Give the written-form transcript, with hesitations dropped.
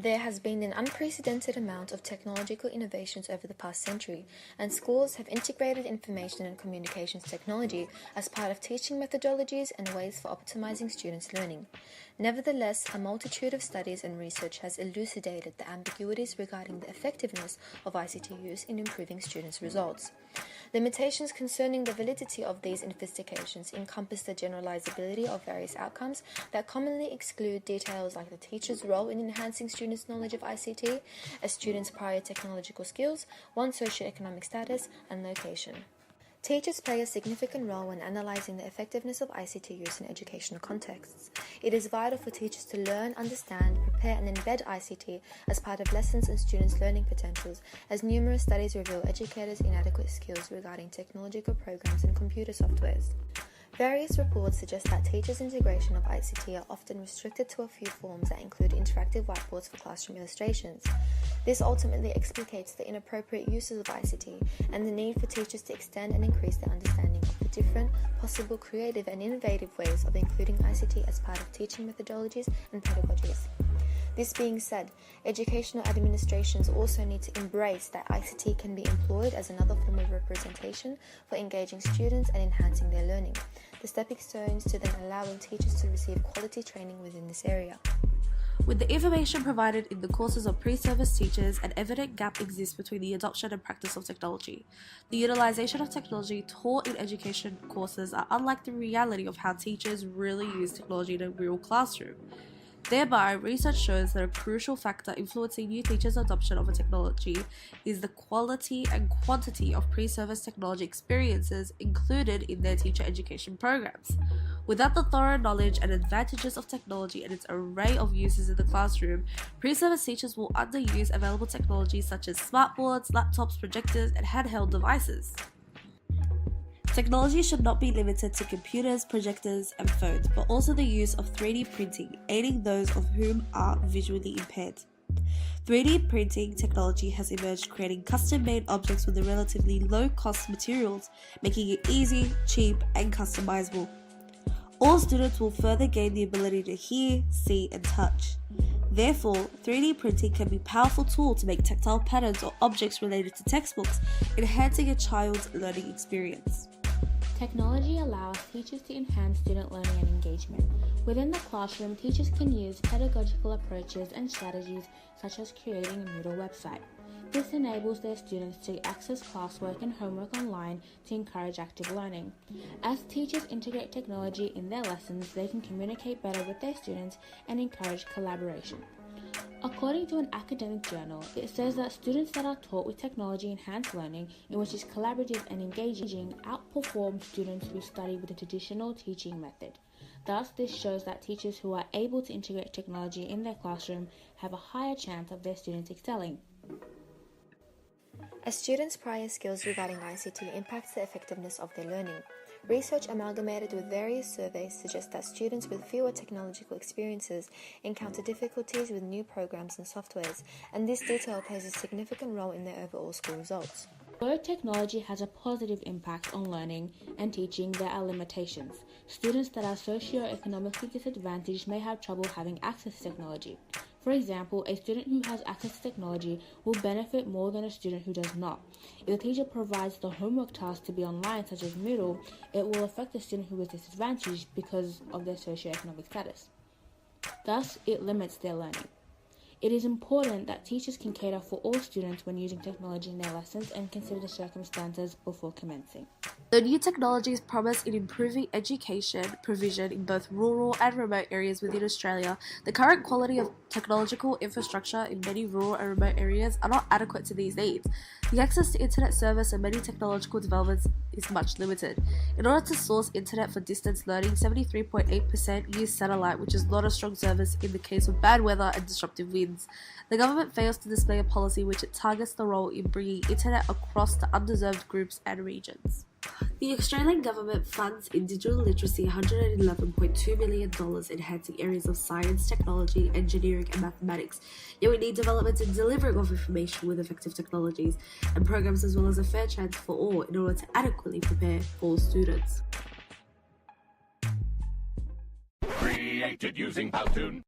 There has been an unprecedented amount of technological innovations over the past century, and schools have integrated information and communications technology as part of teaching methodologies and ways for optimizing students' learning. Nevertheless, a multitude of studies and research has elucidated the ambiguities regarding the effectiveness of ICT use in improving students' results. Limitations concerning the validity of these investigations encompass the generalizability of various outcomes that commonly exclude details like the teacher's role in enhancing students' knowledge of ICT, a student's prior technological skills, one's socioeconomic status, and location. Teachers play a significant role when analyzing the effectiveness of ICT use in educational contexts. It is vital for teachers to learn, understand, prepare, and embed ICT as part of lessons and students' learning potentials, as numerous studies reveal educators' inadequate skills regarding technological programs and computer softwares. Various reports suggest that teachers' integration of ICT are often restricted to a few forms that include interactive whiteboards for classroom illustrations. This ultimately explicates the inappropriate uses of ICT and the need for teachers to extend and increase their understanding of the different, possible, creative, and innovative ways of including ICT as part of teaching methodologies and pedagogies. This being said, educational administrations also need to embrace that ICT can be employed as another form of representation for engaging students and enhancing their learning, the stepping stones to then allowing teachers to receive quality training within this area. With the information provided in the courses of pre-service teachers, an evident gap exists between the adoption and practice of technology. The utilization of technology taught in education courses are unlike the reality of how teachers really use technology in a real classroom. Thereby, research shows that a crucial factor influencing new teachers' adoption of a technology is the quality and quantity of pre-service technology experiences included in their teacher education programs. Without the thorough knowledge and advantages of technology and its array of uses in the classroom, pre-service teachers will underuse available technologies such as smartboards, laptops, projectors, and handheld devices. Technology should not be limited to computers, projectors, and phones, but also the use of 3D printing, aiding those of whom are visually impaired. 3D printing technology has emerged, creating custom-made objects with relatively low-cost materials, making it easy, cheap, and customizable. All students will further gain the ability to hear, see, and touch. Therefore, 3D printing can be a powerful tool to make tactile patterns or objects related to textbooks, enhancing a child's learning experience. Technology allows teachers to enhance student learning and engagement. Within the classroom, teachers can use pedagogical approaches and strategies such as creating a Moodle website. This enables their students to access classwork and homework online to encourage active learning. As teachers integrate technology in their lessons, they can communicate better with their students and encourage collaboration. According to an academic journal, it says that students that are taught with technology-enhanced learning, in which is collaborative and engaging, outperform students who study with a traditional teaching method. Thus, this shows that teachers who are able to integrate technology in their classroom have a higher chance of their students excelling. A student's prior skills regarding ICT impacts the effectiveness of their learning. Research amalgamated with various surveys suggests that students with fewer technological experiences encounter difficulties with new programs and softwares, and this detail plays a significant role in their overall school results. Although technology has a positive impact on learning and teaching, there are limitations. Students that are socio-economically disadvantaged may have trouble having access to technology. For example, a student who has access to technology will benefit more than a student who does not. If the teacher provides the homework task to be online, such as Moodle, it will affect the student who is disadvantaged because of their socioeconomic status. Thus, it limits their learning. It is important that teachers can cater for all students when using technology in their lessons and consider the circumstances before commencing. The new technologies promise in improving education provision in both rural and remote areas within Australia. The current quality of technological infrastructure in many rural and remote areas are not adequate to these needs. The access to internet service and many technological developments is much limited. In order to source internet for distance learning, 73.8% use satellite, which is not a strong service in the case of bad weather and disruptive winds. The government fails to display a policy which it targets the role in bringing internet across to underserved groups and regions. The Australian government funds in digital literacy $111.2 million, enhancing areas of science, technology, engineering, and mathematics. Yet we need development and delivering of information with effective technologies and programs, as well as a fair chance for all in order to adequately prepare all students. Created using Powtoon.